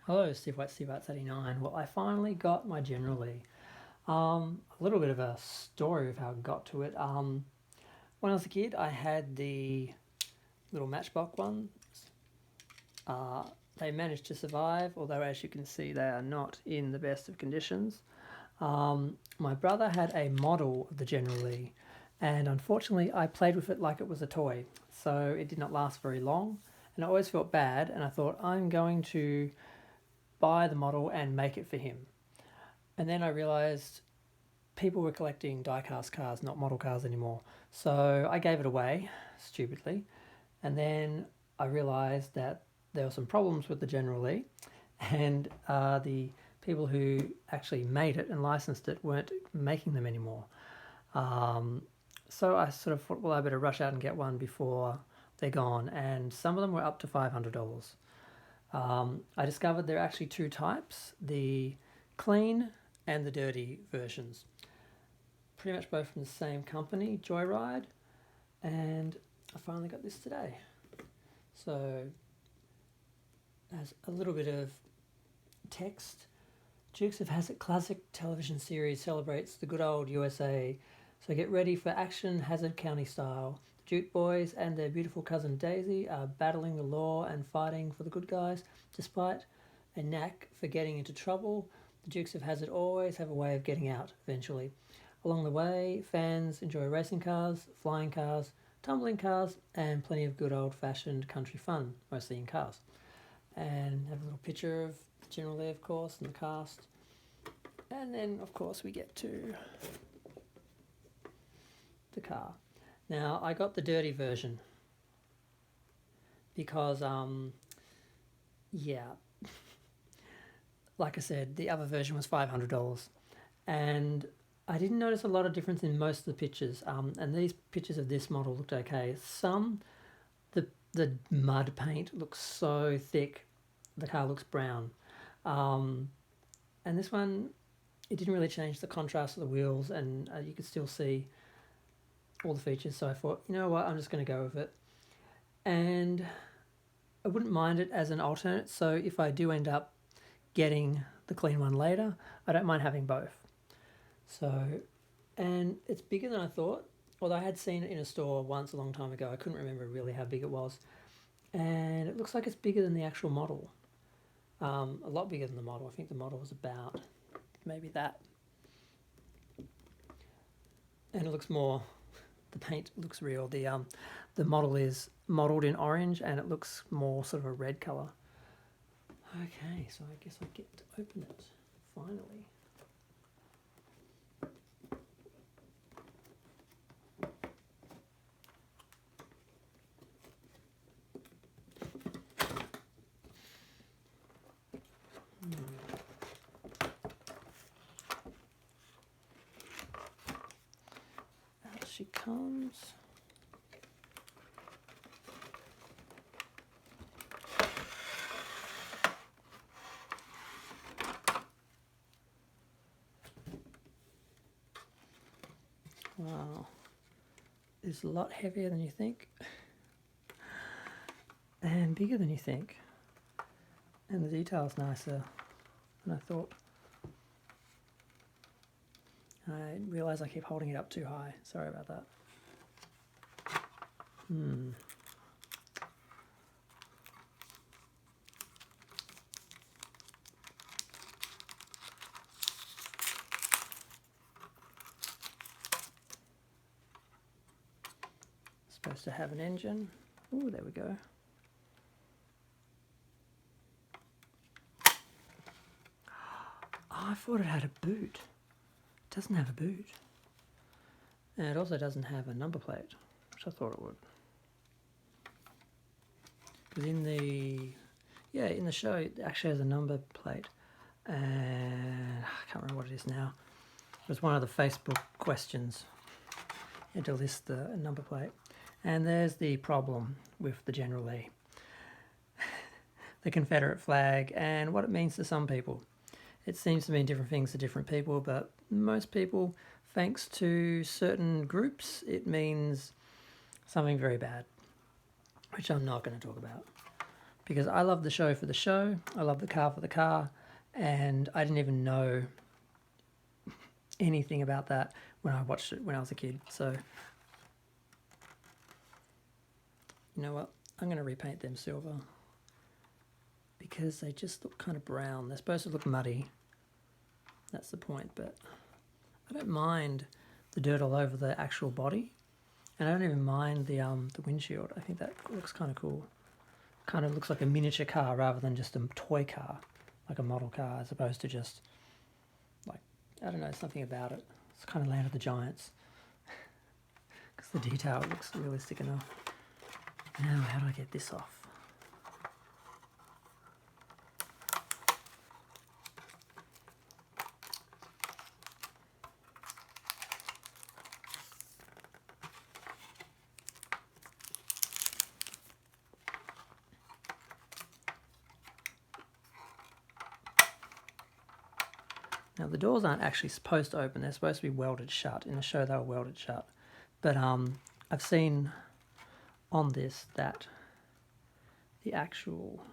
Hello, Steve White, Steve Arts 89. Well, I finally got my General Lee. A little bit of a story of how I got to it. When I was a kid, I had the little Matchbox ones. They managed to survive, although as you can see, they are not in the best of conditions. My brother had a model of the General Lee, and unfortunately, I played with it like it was a toy, so it did not last very long. And I always felt bad, and I thought, I'm going to buy the model and make it for him. And then I realised people were collecting die-cast cars, not model cars anymore. So I gave it away, stupidly. And then I realised that there were some problems with the General Lee, and the people who actually made it and licensed it weren't making them anymore. So I sort of thought, well, I better rush out and get one before they're gone. And some of them were up to $500. I discovered there are actually two types, the clean and the dirty versions. Pretty much both from the same company, Joyride, and I finally got this today. So, as a little bit of text, Dukes of Hazzard classic television series celebrates the good old USA, so get ready for action Hazzard County style. Duke boys and their beautiful cousin Daisy are battling the law and fighting for the good guys. Despite a knack for getting into trouble, the Dukes of Hazzard always have a way of getting out eventually. Along the way, fans enjoy racing cars, flying cars, tumbling cars, and plenty of good old-fashioned country fun, mostly in cars. And have a little picture of the General Lee, of course, and the cast. And then, of course, we get to the car. Now, I got the dirty version because, like I said, the other version was $500. And I didn't notice a lot of difference in most of the pictures. And these pictures of this model looked okay. Some, the mud paint looks so thick, the car looks brown. And this one, it didn't really change the contrast of the wheels, and you could still see all the features, so I thought, you know what, I'm just going to go with it. And I wouldn't mind it as an alternate, so if I do end up getting the clean one later, I don't mind having both. So, and it's bigger than I thought, although I had seen it in a store once a long time ago. I couldn't remember really how big it was. And it looks like it's bigger than the actual model. A lot bigger than the model. I think the model was about maybe that. And it looks more... The paint looks real. The model is modelled in orange, and it looks more sort of a red colour. Okay, so I guess I get to open it, finally. Out she comes. Wow, it's a lot heavier than you think, and bigger than you think, and the detail's nicer than I thought. I realise I keep holding it up too high, sorry about that. Supposed to have an engine. Ooh, there we go. Oh, I thought it had a boot. It doesn't have a boot. And it also doesn't have a number plate, which I thought it would. Because in the show, it actually has a number plate. And I can't remember what it is now. It was one of the Facebook questions. You had to list the number plate. And there's the problem with the General Lee. The Confederate flag and what it means to some people. It seems to mean different things to different people, but most people, thanks to certain groups, it means something very bad, which I'm not going to talk about because I love the show for the show, I love the car for the car, and I didn't even know anything about that when I watched it when I was a kid. So, you know what? I'm going to repaint them silver because they just look kind of brown. They're supposed to look muddy. That's the point, but I don't mind the dirt all over the actual body, and I don't even mind the windshield. I think that looks kind of cool. Kind of looks like a miniature car rather than just a toy car, like a model car, as opposed to just like, I don't know, something about it. It's kind of Land of the Giants because the detail looks realistic enough. Now, how do I get this off? Now the doors aren't actually supposed to open, they're supposed to be welded shut. In the show they were welded shut. But I've seen on this that the actual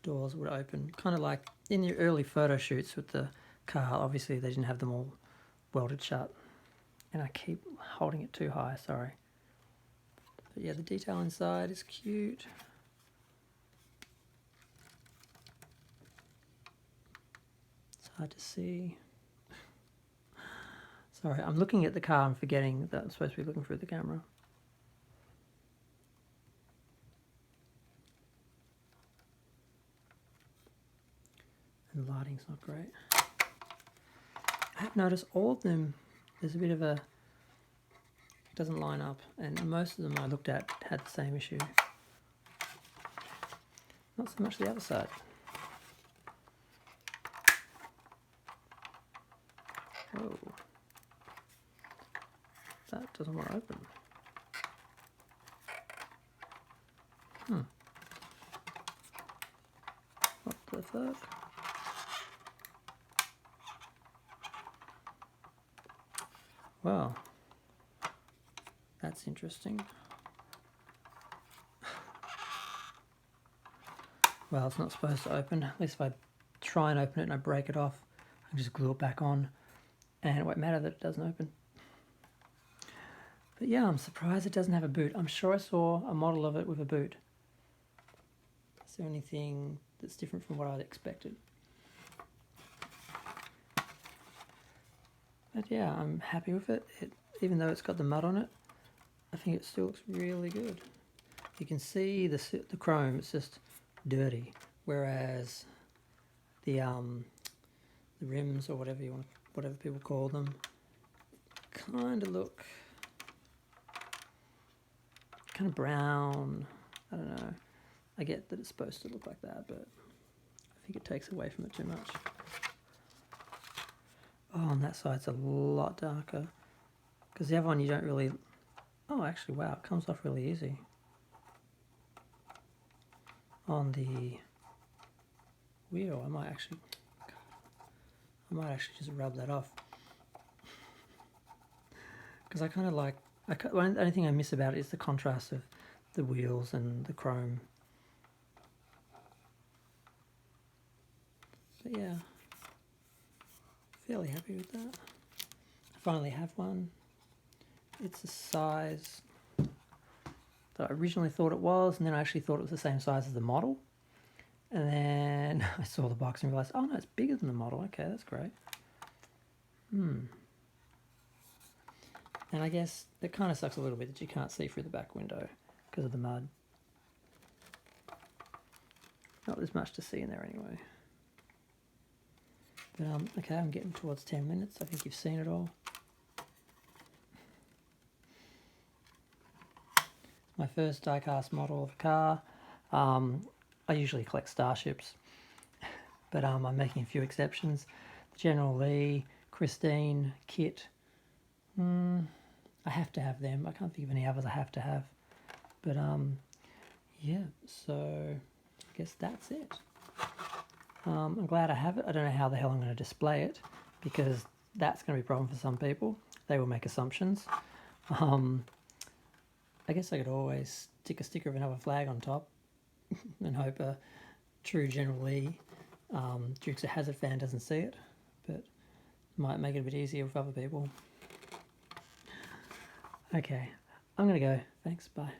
doors would open, kind of like in your early photo shoots with the car. Obviously they didn't have them all welded shut. And I keep holding it too high, sorry. But yeah, the detail inside is cute. Hard to see. Sorry, I'm looking at the car and forgetting that I'm supposed to be looking through the camera. And the lighting's not great. I have noticed all of them, there's a bit of a, it doesn't line up, and most of them I looked at had the same issue. Not so much the other side. Whoa. That doesn't want to open. What the fuck? Well, that's interesting. Well, it's not supposed to open. At least if I try and open it and I break it off, I can just glue it back on. And it won't matter that it doesn't open. But yeah, I'm surprised it doesn't have a boot. I'm sure I saw a model of it with a boot. Is there anything that's different from what I'd expected? But yeah, I'm happy with it. Even though it's got the mud on it, I think it still looks really good. You can see the chrome, it's just dirty. Whereas the rims, or whatever people call them, kind of look kind of brown. I don't know. I get that it's supposed to look like that, but I think it takes away from it too much. Oh, on that side's a lot darker. Because the other one you don't really... Oh, actually, wow, it comes off really easy. On the wheel, I might actually just rub that off. Because I kind of like... the only thing I miss about it is the contrast of the wheels and the chrome. But yeah, fairly happy with that. I finally have one. It's a size that I originally thought it was, and then I actually thought it was the same size as the model. And then I saw the box and realised, oh no, it's bigger than the model. Okay, that's great. And I guess it kind of sucks a little bit that you can't see through the back window because of the mud. Not as much to see in there anyway. But okay, I'm getting towards 10 minutes. I think you've seen it all. My first die-cast model of a car. I usually collect Starships, but I'm making a few exceptions. General Lee, Christine, Kit. I have to have them. I can't think of any others I have to have. But yeah, so I guess that's it. I'm glad I have it. I don't know how the hell I'm going to display it, because that's going to be a problem for some people. They will make assumptions. I guess I could always stick a sticker of another flag on top and hope a true General Lee Dukes of Hazzard fan doesn't see it, but might make it a bit easier with other people. Okay, I'm gonna go. Thanks, bye.